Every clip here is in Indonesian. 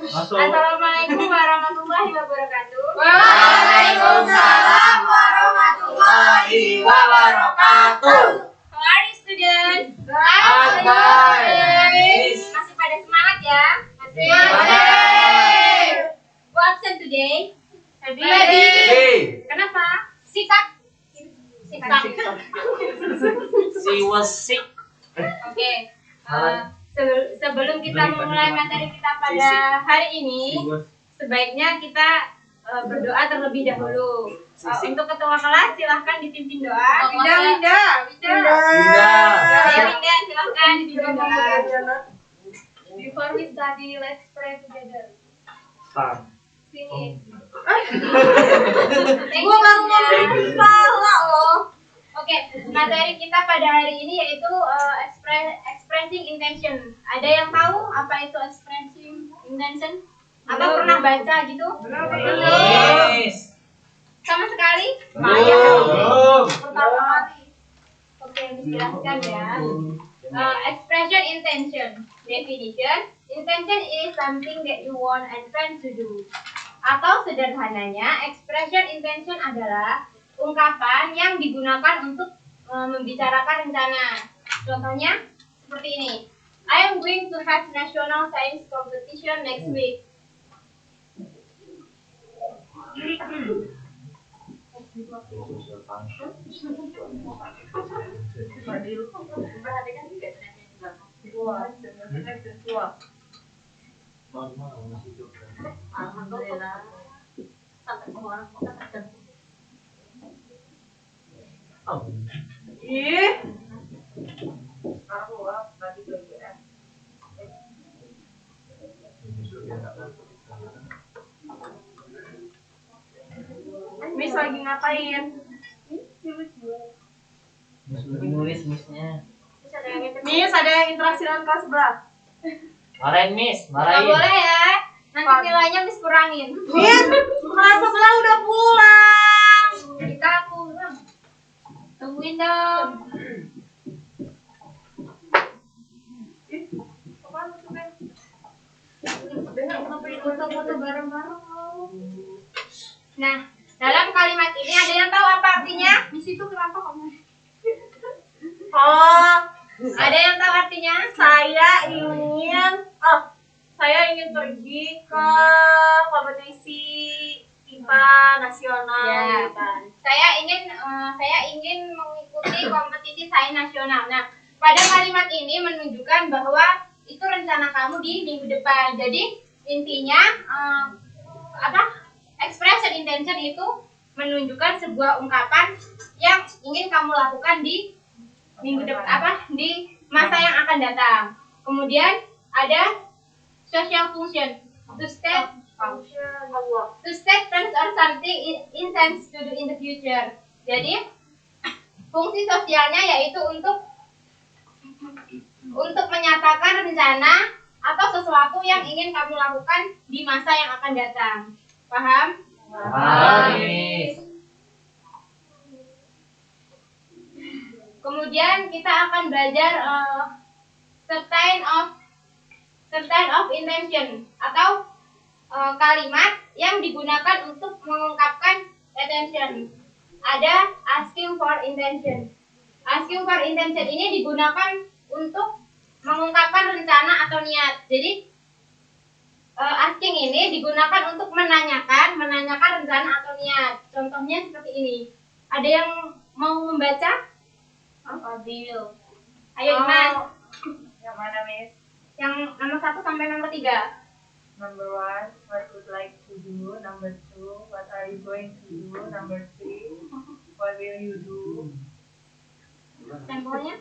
Assalamualaikum warahmatullahi wabarakatuh. Waalaikumsalam warahmatullahi wabarakatuh. How are you students? Baik. Masih pada semangat ya? Masih. Who absent today? Ready. Kenapa? Sikat. She was sick. Oke. Sebelum kita memulai materi kita pada hari ini, sebaiknya kita berdoa terlebih dahulu. Untuk ketua kelas silahkan dipimpin doa. Winda, silahkan dipimpin doa. Before we study, let's pray together. Sini. Gua baru mau salah loh. Oke, materi kita pada hari ini yaitu expressing intention. Ada yang tahu apa itu expressing intention? Atau pernah baca gitu? Yes. Sama sekali? Belum. Pertama kali. Oke, dijelaskan ya. Expression intention. Definition: intention is something that you want and plan to do. Atau sederhananya, expression intention adalah ungkapan yang digunakan untuk membicarakan rencana. Contohnya seperti ini. I am going to have national science competition next week. Perhatikan juga alhamdulillah. Sampai semua orang kota tertentu. Miss lagi ngapain? Nulis Missnya. Miss ada yang interaksi dengan kelas sebelah. Marahin Miss, Gak marahin. boleh ya. Nanti nilainya Miss kurangin. Miss, kelas sebelah udah pulang. Kita pulang. Tungguin dong. Foto-foto bareng-bareng. Nah, dalam kalimat ini ada yang tahu apa artinya? Miss itu kenapa kamu? Oh, Ada yang tahu artinya? saya ingin pergi ke kompetisi IPA nasional. Ya. Gitu kan. Saya ingin mengikuti kompetisi sains nasional. Nah, pada kalimat ini menunjukkan bahwa itu rencana kamu di minggu depan. Jadi intinya expression intention itu menunjukkan sebuah ungkapan yang ingin kamu lakukan di minggu depan, di masa yang akan datang. Kemudian ada social function, to state plans or something intends to do in the future. Jadi fungsi sosialnya yaitu untuk menyatakan rencana atau sesuatu yang ingin kamu lakukan di masa yang akan datang. Paham? Paham, Miss. Kemudian kita akan belajar certain of intention atau kalimat yang digunakan untuk mengungkapkan intention. Ada asking for intention. Asking for intention ini digunakan untuk mengungkapkan rencana atau niat. Jadi asking ini digunakan untuk menanyakan rencana atau niat. Contohnya seperti ini. Ada yang mau membaca? Ayo Imas. Yang mana, Miss? Yang nomor 1 sampai nomor 3. Number 1, what would like to do? Number 2, what are you going to do? Number 3, what will you do? Sampelnya?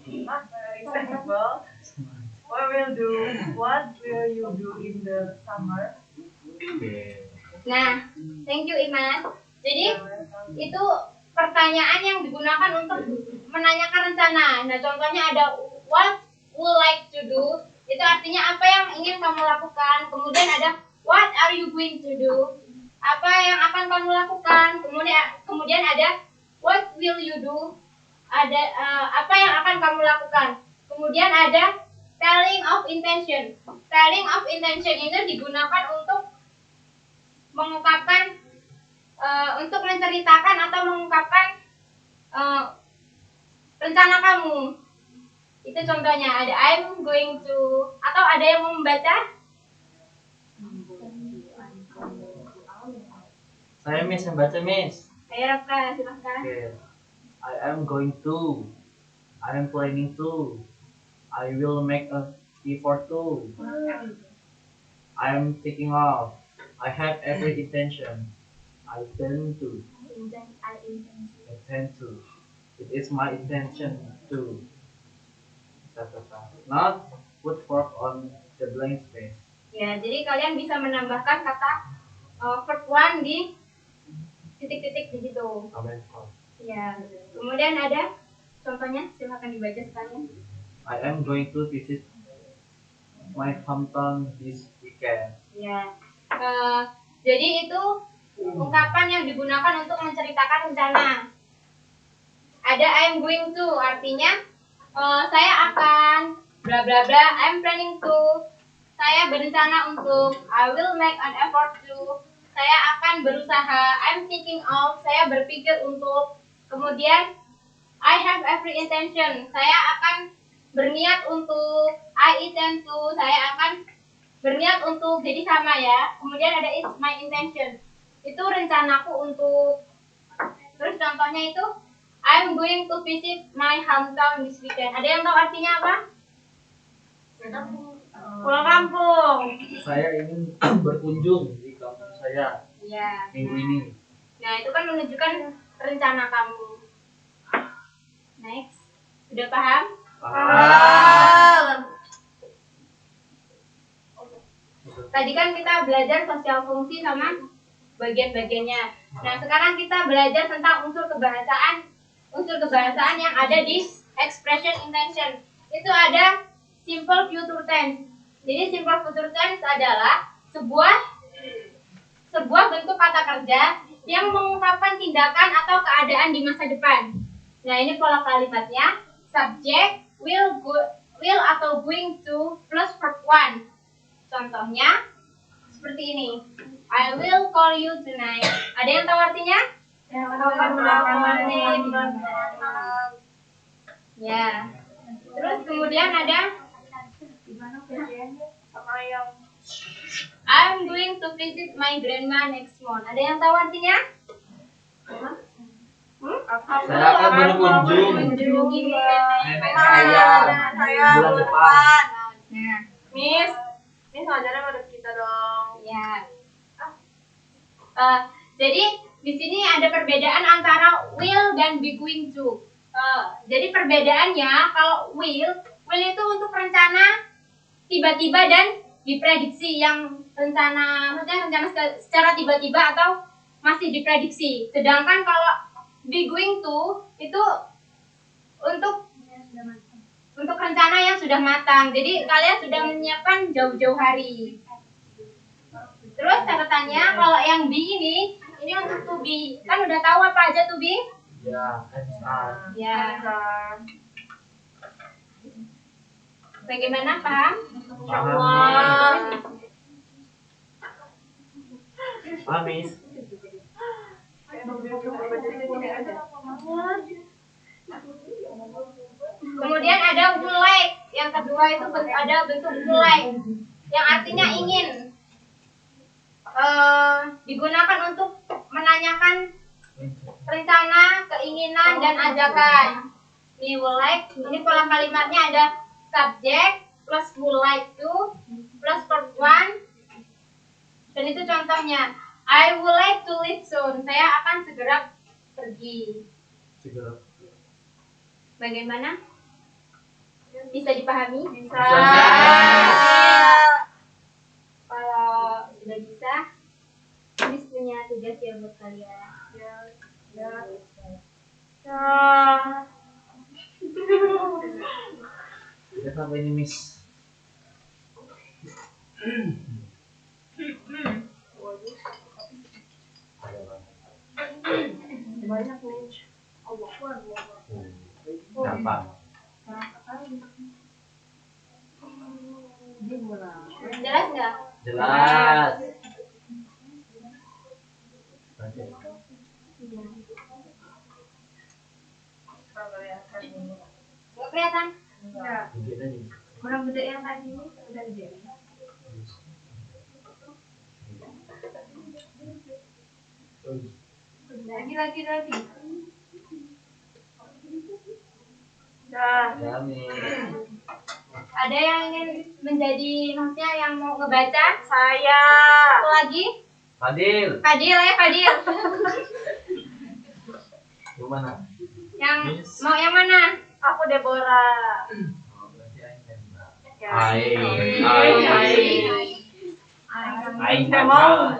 Very simple. What will you do in the summer? Nah, thank you Imas. Jadi itu pertanyaan yang digunakan untuk menanyakan rencana. Nah, contohnya ada what would like to do. Itu artinya apa yang ingin kamu lakukan. Kemudian ada what are you going to do. Apa yang akan kamu lakukan. Kemudian ada what will you do. Ada apa yang akan kamu lakukan. Kemudian ada telling of intention. Telling of intention itu digunakan untuk mengungkapkan, untuk menceritakan atau mengungkapkan rencana kamu. Itu contohnya, ada I'm going to, atau ada yang mau membaca? Saya Miss yang baca Miss. Ayo Rafka, silahkan. Okay. I am going to. I am planning to. I will make a effort to. I am taking off. I have every intention. I intend to. Intend to. It is my intention to. Not put fork on the blank space. Ya, jadi kalian bisa menambahkan kata verb one di titik-titik di situ. Comment fork. Ya, kemudian ada contohnya, silakan dibaca sekalian. I am going to visit my hometown this weekend. Ya, jadi itu ungkapan yang digunakan untuk menceritakan rencana. Ada I'm going to, artinya saya akan bla bla bla. I'm planning to, saya berencana untuk. I will make an effort to, saya akan berusaha. I'm thinking of, saya berpikir untuk. Kemudian I have every intention, saya akan berniat untuk. I intend to, saya akan berniat untuk. Jadi sama ya. Kemudian ada it's my intention, itu rencanaku untuk. Terus contohnya itu I'm going to visit my hometown this weekend. Ada yang tahu artinya apa? Pulang kampung. Saya ingin berkunjung di kampung saya Ya. minggu ini. Nah, itu kan menunjukkan rencana kamu. Next. Sudah paham? Tadi kan kita belajar sosial fungsi sama bagian-bagiannya. Nah, sekarang kita belajar tentang unsur kebahasaan yang ada di expression intention. Itu ada simple future tense. Jadi simple future tense adalah sebuah bentuk kata kerja yang mengungkapkan tindakan atau keadaan di masa depan. Nah, ini pola kalimatnya. Subject will atau going to plus verb one. Contohnya seperti ini. I will call you tonight. Ada yang tahu artinya? Ya. Terus kemudian ada I'm going to visit my grandma next month. Ada yang tahu artinya? Saya akan berkunjung Mengunjungi nenek saya bulan depan. Nah, Miss, ngajarin pada kita dong. ya. Jadi di sini ada perbedaan antara will dan be going to. Jadi perbedaannya, kalau will itu untuk rencana tiba-tiba dan diprediksi, yang maksudnya rencana secara tiba-tiba atau masih diprediksi. Sedangkan kalau be going to itu untuk rencana yang sudah matang. Jadi kalian sudah menyiapkan jauh-jauh hari. Terus catatannya, kalau yang be ini untuk to be. Kan udah tahu apa aja to be? Ya, kan. Ya. Bagaimana, paham? Paham. Miss. Kemudian ada would like. Yang kedua itu ada bentuk would like, yang artinya ingin. Digunakan untuk menanyakan rencana, keinginan, dan ajakan. Ini would like. Ini pola kalimatnya ada subject plus would like to plus verb one. Dan itu contohnya. I would like to leave soon. Saya akan segera pergi. Bagaimana? Bisa dipahami? Bisa. Kalau sudah bisa, Miss punya tugas ya buat kalian. Kita apa ini, Miss? Banyak nih. Gampang. Jelas nggak? Jelas. Kalau yang tadi ini. Nggak kelihatan? Enggak. Dikit aja. Kurang gede yang tadi ini udah gede. Lagi. Dah. Jami. Ada yang ingin menjadi maksudnya yang mau ngebaca? Saya. Satu lagi? Fadil. Fadil ya Fadil. Gimana? Yang Miss. mau yang mana? Aku Deborah. Oh, berarti Hendra. Ya. Aing Nggak mau.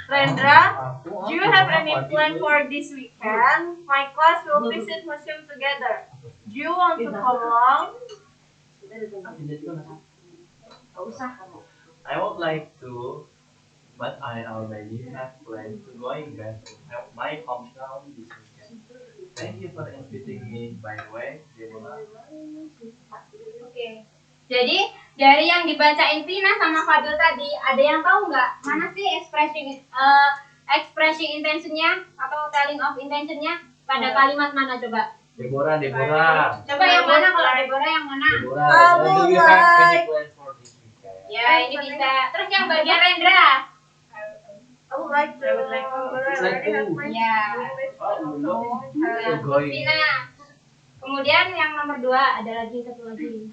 Rendra, do you have any plan for this weekend? My class will visit museum together. Do you want to come along? I would like to, but I already have planned to going back to help my hometown this weekend. Thank you for inviting me, by the way, Deborah. Oke. Jadi dari yang dibacain Tina sama Fadil tadi, ada yang tahu nggak mana sih expressing intentionnya atau telling of intentionnya pada kalimat mana coba? Deborah. Coba yang mana kalau Deborah yang mana? Deborah, do you have any plan for this weekend? Ya ini bisa. Terus yang bagian Rendra? I would like to. Ya. Going. Tina. Kemudian yang nomor 2 ada lagi satu lagi.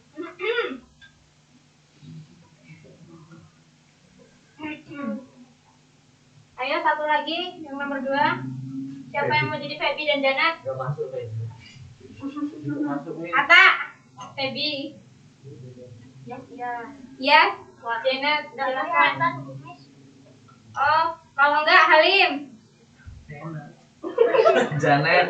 Ayo satu lagi yang nomor 2. Siapa yang mau jadi Feby dan Janat? Gak masuk kayaknya. Masuk nih. Ata, Feby. Ya, Janat, silakan. Oh, kalau enggak Halim. Janet.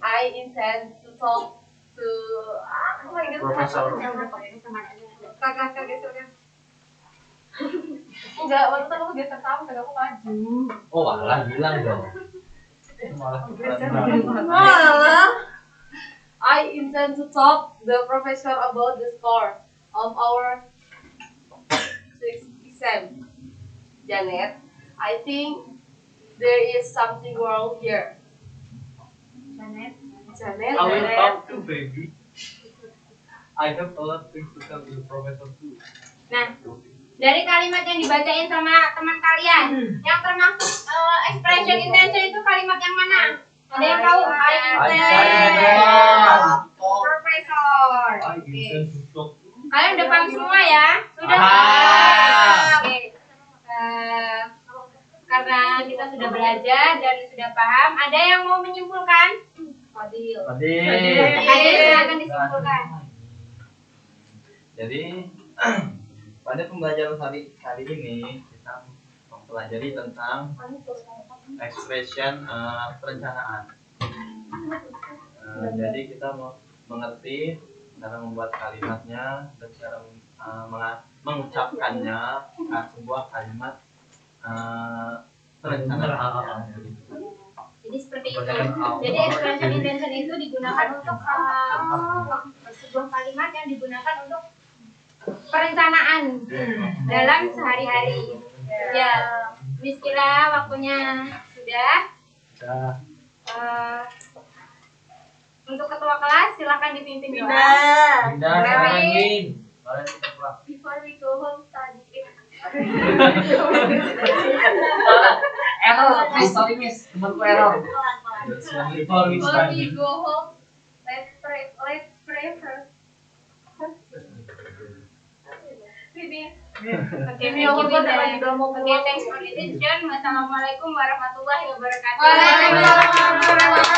I intend to talk to Profesor. kakak geser. Enggak, waktu itu aku geser kamu, kakak aku maju. Oh, malah bilang dong. Malah I intend to talk the professor about the score of our sixth exam. Janet, I think there is something wrong here. Janet. Janet, I will Janet. talk to baby. I have a lot of things to tell the professor too. Nah, dari kalimat yang dibacain sama teman kalian, yang termasuk expression intention itu kalimat yang mana? Ada yang tahu? I intend. Profesor. Oke. Kalian udah paham semua ya? Sudah. Oke. Karena kita sudah belajar dan sudah paham, ada yang mau menyimpulkan? Fadil. Fadil silakan disimpulkan. Jadi pada pembelajaran kali ini kita mempelajari tentang expression perencanaan. Jadi kita mau mengerti cara membuat kalimatnya dan cara mengucapkannya sebuah kalimat perencanaan. Jadi seperti itu. Jadi expression intention itu digunakan untuk sebuah kalimat yang digunakan untuk perencanaan dalam sehari-hari. Ya, bismillah waktunya sudah. Untuk ketua kelas silakan dipimpin doa. Before we go home study. Error, sorry miss, temanku error. Before we go home, let's pray first. Oke, thanks for attention. Wassalamualaikum warahmatullahi wabarakatuh.